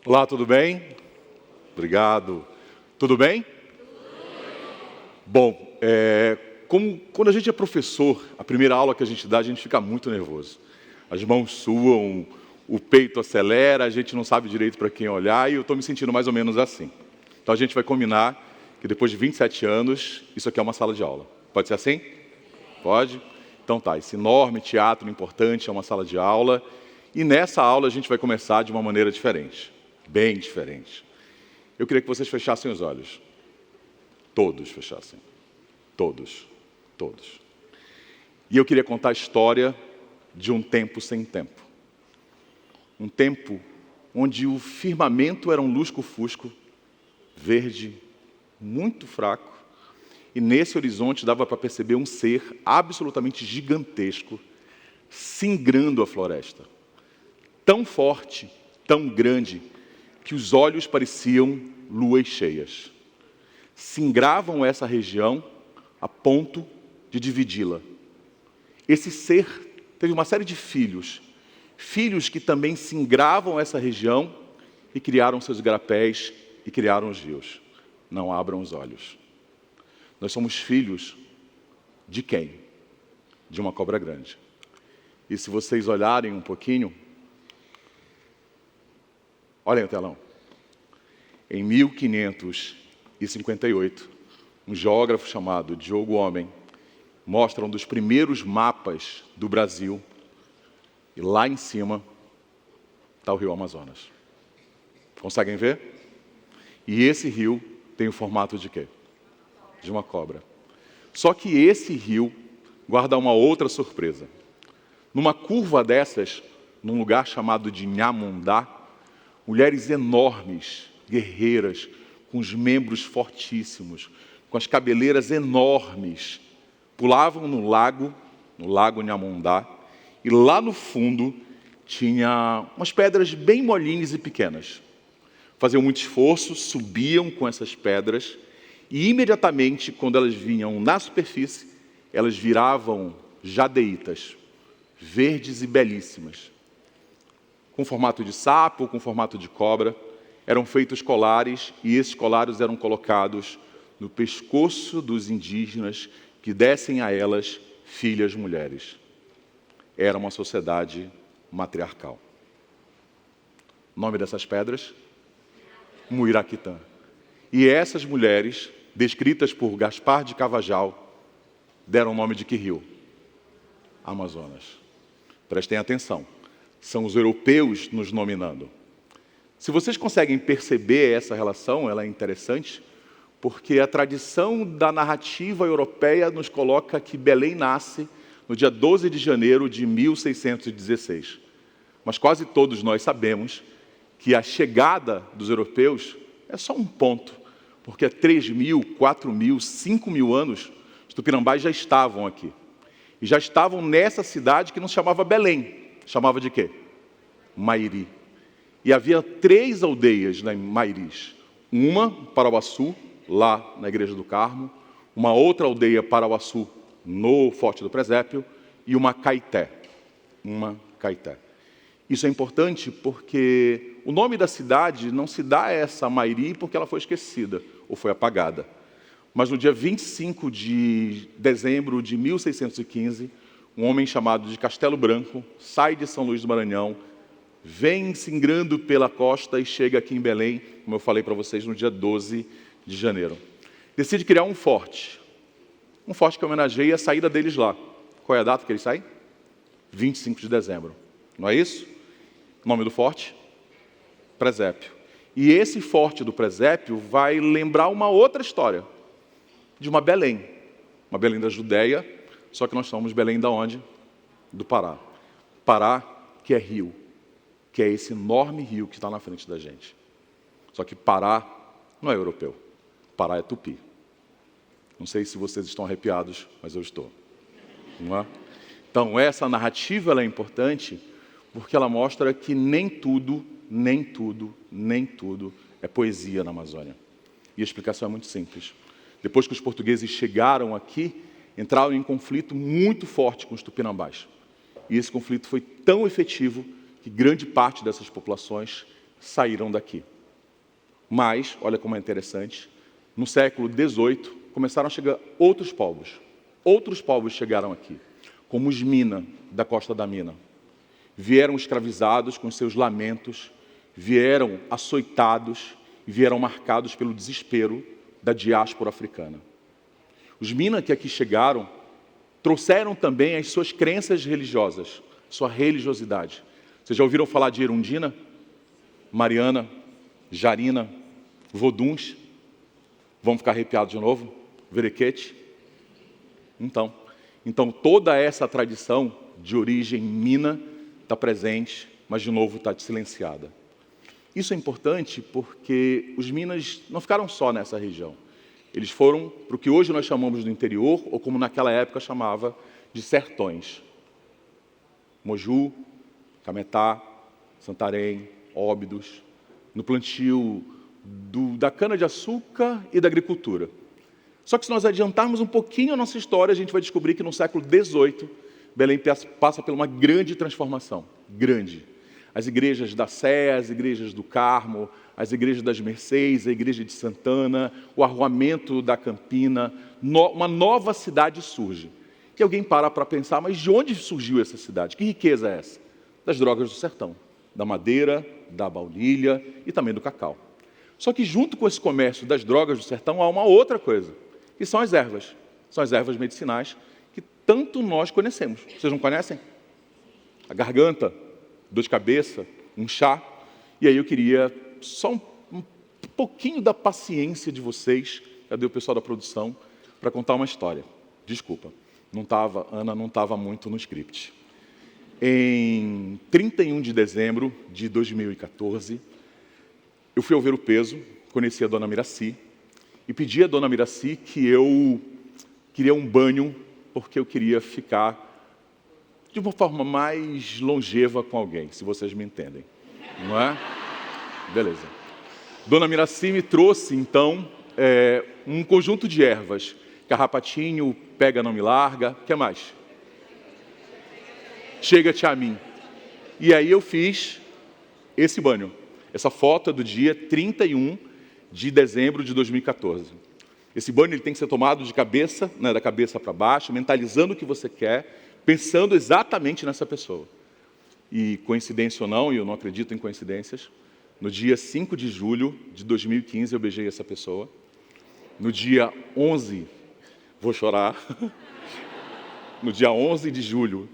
Olá, tudo bem? Obrigado. Tudo bem? Bom, quando a gente é professor, a primeira aula que a gente fica muito nervoso. As mãos suam, o peito acelera, a gente não sabe direito para quem olhar e eu estou me sentindo mais ou menos assim. Então a gente vai combinar que depois de 27 anos, isso aqui é uma sala de aula. Pode ser assim? Pode? Então tá, esse enorme teatro importante é uma sala de aula e nessa aula a gente vai começar de uma maneira diferente, bem diferente. Eu queria que vocês fechassem os olhos. Todos fechassem. Todos. Todos. E eu queria contar a história de um tempo sem tempo. Um tempo onde o firmamento era um lusco-fusco, verde, muito fraco, e nesse horizonte dava para perceber um ser absolutamente gigantesco, singrando a floresta. Tão forte, tão grande, que os olhos pareciam luas cheias. Singravam essa região a ponto de dividi-la. Esse ser teve uma série de filhos, filhos que também singravam essa região e criaram seus igarapés e criaram os rios. Não abram os olhos. Nós somos filhos de quem? De uma cobra grande. E se vocês olharem um pouquinho, olhem o telão. Em 1558, um geógrafo chamado Diogo Homem mostra um dos primeiros mapas do Brasil. E lá em cima está o rio Amazonas. Conseguem ver? E esse rio tem o formato de quê? De uma cobra. Só que esse rio guarda uma outra surpresa. Numa curva dessas, num lugar chamado de Nhamundá, mulheres enormes, guerreiras, com os membros fortíssimos, com as cabeleiras enormes, pulavam no lago Nhamundá, e lá no fundo tinha umas pedras bem molinhas e pequenas. Faziam muito esforço, subiam com essas pedras, e imediatamente, quando elas vinham na superfície, elas viravam jadeitas, verdes e belíssimas. Com formato de sapo, com formato de cobra, eram feitos colares, e esses colares eram colocados no pescoço dos indígenas que dessem a elas filhas mulheres. Era uma sociedade matriarcal. O nome dessas pedras? Muiraquitã. E essas mulheres, descritas por Gaspar de Cavajal, deram o nome de que rio? Amazonas. Prestem atenção. São os europeus nos nominando. Se vocês conseguem perceber essa relação, ela é interessante, porque a tradição da narrativa europeia nos coloca que Belém nasce no dia 12 de janeiro de 1616. Mas quase todos nós sabemos que a chegada dos europeus é só um ponto, porque há 3.000, 4.000, 5.000 anos, os tupinambás já estavam aqui. E já estavam nessa cidade que não se chamava Belém, chamava de quê? Mairi. E havia 3 aldeias em Mairis. Uma, Parauaçu, lá na Igreja do Carmo, uma outra aldeia, Parauaçu, no Forte do Presépio, e uma Caeté. Isso é importante porque o nome da cidade não se dá a essa Mairi porque ela foi esquecida ou foi apagada. Mas no dia 25 de dezembro de 1615, um homem chamado de Castelo Branco sai de São Luís do Maranhão, vem singrando pela costa e chega aqui em Belém, como eu falei para vocês, no dia 12 de janeiro. Decide criar um forte que homenageia a saída deles lá. Qual é a data que eles saem? 25 de dezembro. Não é isso? O nome do forte? Presépio. E esse forte do Presépio vai lembrar uma outra história, de uma Belém da Judéia, só que nós somos Belém da onde? Do Pará. Pará, que é rio, que é esse enorme rio que está na frente da gente. Só que Pará não é europeu, Pará é tupi. Não sei se vocês estão arrepiados, mas eu estou. Não é? Então, essa narrativa ela é importante porque ela mostra que nem tudo é poesia na Amazônia. E a explicação é muito simples. Depois que os portugueses chegaram aqui, entraram em conflito muito forte com os tupinambás. E esse conflito foi tão efetivo que grande parte dessas populações saíram daqui. Mas, olha como é interessante, no século XVIII começaram a chegar outros povos. Outros povos chegaram aqui, como os Mina, da Costa da Mina. Vieram escravizados com seus lamentos, vieram açoitados e vieram marcados pelo desespero da diáspora africana. Os Mina que aqui chegaram trouxeram também as suas crenças religiosas, sua religiosidade. Vocês já ouviram falar de Erundina, Mariana, Jarina, Voduns? Vamos ficar arrepiados de novo? Verequete? Então toda essa tradição de origem Mina está presente, mas de novo está silenciada. Isso é importante porque os Minas não ficaram só nessa região. Eles foram para o que hoje nós chamamos do interior, ou como naquela época chamava de sertões. Moju, Cametá, Santarém, Óbidos, no plantio da cana-de-açúcar e da agricultura. Só que se nós adiantarmos um pouquinho a nossa história, a gente vai descobrir que no século XVIII, Belém passa por uma grande transformação, grande. As igrejas da Sé, as igrejas do Carmo, as igrejas das Mercês, a igreja de Santana, o arruamento da Campina, uma nova cidade surge. E alguém para pensar, mas de onde surgiu essa cidade? Que riqueza é essa? Das drogas do sertão, da madeira, da baunilha e também do cacau. Só que junto com esse comércio das drogas do sertão há uma outra coisa, que são as ervas. São as ervas medicinais que tanto nós conhecemos. Vocês não conhecem? A garganta, dor de cabeça, um chá. E aí eu queria só um pouquinho da paciência de vocês, cadê o pessoal da produção, para contar uma história. Desculpa, Ana não estava muito no script. Em 31 de dezembro de 2014, eu fui ao Ver o Peso, conheci a dona Miraci, e pedi à dona Miraci que eu queria um banho, porque eu queria ficar de uma forma mais longeva com alguém, se vocês me entendem, não é? Beleza. Dona Miraci me trouxe, então, um conjunto de ervas. Carrapatinho, pega, não me larga. O que mais? Chega-te a mim. E aí eu fiz esse banho. Essa foto é do dia 31 de dezembro de 2014. Esse banho ele tem que ser tomado de cabeça, né, da cabeça para baixo, mentalizando o que você quer, pensando exatamente nessa pessoa. E coincidência ou não, e eu não acredito em coincidências, no dia 5 de julho de 2015 eu beijei essa pessoa. No dia 11, vou chorar, no dia 11 de julho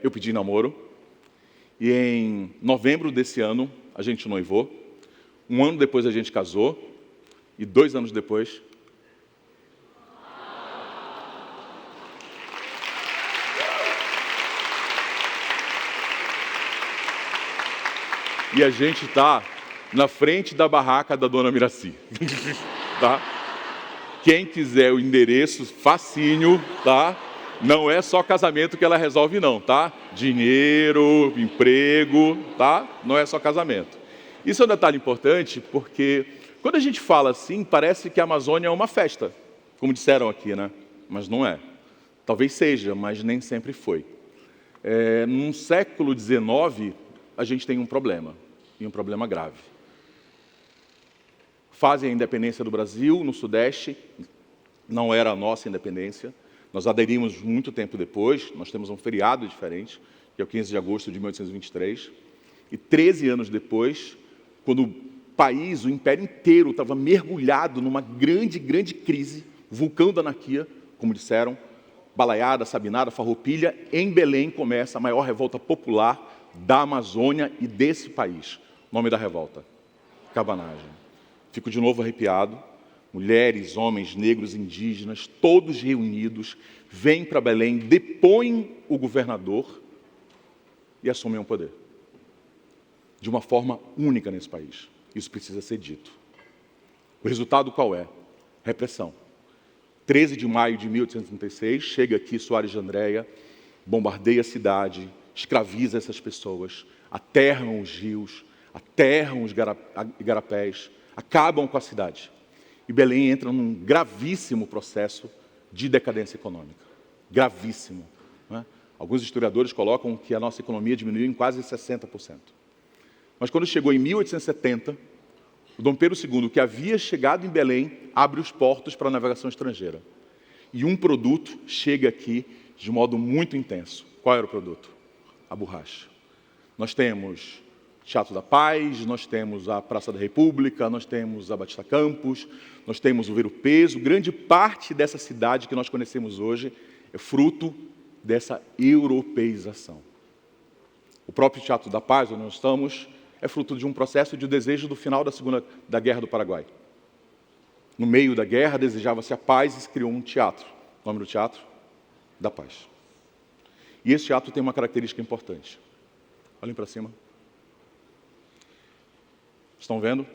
eu pedi namoro. E em novembro desse ano a gente noivou. Um ano depois a gente casou. E 2 anos depois... E a gente está na frente da barraca da dona Miraci. Tá? Quem quiser o endereço, facinho, tá? Não é só casamento que ela resolve não, tá? Dinheiro, emprego, tá? Não é só casamento. Isso é um detalhe importante porque quando a gente fala assim, parece que a Amazônia é uma festa, como disseram aqui, né? Mas não é. Talvez seja, mas nem sempre foi. No século XIX, a gente tem um problema, e um problema grave. Fazem a independência do Brasil no Sudeste, não era a nossa independência, nós aderimos muito tempo depois, nós temos um feriado diferente, que é o 15 de agosto de 1823, e 13 anos depois, quando o país, o império inteiro, estava mergulhado numa grande crise, vulcão da anarquia, como disseram, Balaiada, Sabinada, Farroupilha, em Belém começa a maior revolta popular da Amazônia e desse país. Nome da revolta: Cabanagem. Fico de novo arrepiado. Mulheres, homens, negros, indígenas, todos reunidos, vêm para Belém, depõem o governador e assumem o poder. De uma forma única nesse país. Isso precisa ser dito. O resultado qual é? Repressão. 13 de maio de 1836, chega aqui Soares de Andréia, bombardeia a cidade, escraviza essas pessoas, aterram os rios, aterram os igarapés, acabam com a cidade. E Belém entra num gravíssimo processo de decadência econômica. Gravíssimo. Né? Alguns historiadores colocam que a nossa economia diminuiu em quase 60%. Mas quando chegou em 1870, o Dom Pedro II, que havia chegado em Belém, abre os portos para a navegação estrangeira. E um produto chega aqui de modo muito intenso. Qual era o produto? A borracha. Nós temos Teatro da Paz, nós temos a Praça da República, nós temos a Batista Campos, nós temos o Ver-o-Peso. Grande parte dessa cidade que nós conhecemos hoje é fruto dessa europeização. O próprio Teatro da Paz, onde nós estamos, é fruto de um processo de desejo do final da Guerra do Paraguai. No meio da guerra, desejava-se a paz e se criou um teatro. O nome do teatro? Da Paz. E esse teatro tem uma característica importante. Olhem para cima. Estão vendo?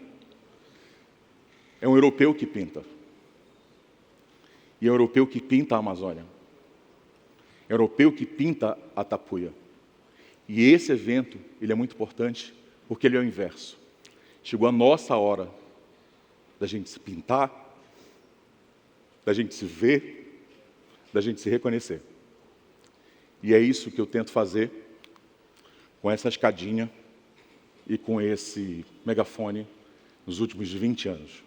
É um europeu que pinta. E é um europeu que pinta a Amazônia. É um europeu que pinta a Tapuia. E esse evento, ele é muito importante, porque ele é o inverso. Chegou a nossa hora da gente se pintar, da gente se ver, da gente se reconhecer. E é isso que eu tento fazer com essa escadinha e com esse megafone nos últimos 20 anos.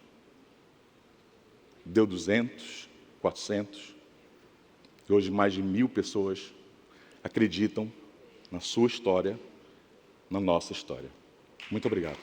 Deu 200, 400, e hoje mais de 1000 pessoas acreditam na sua história, na nossa história. Muito obrigado.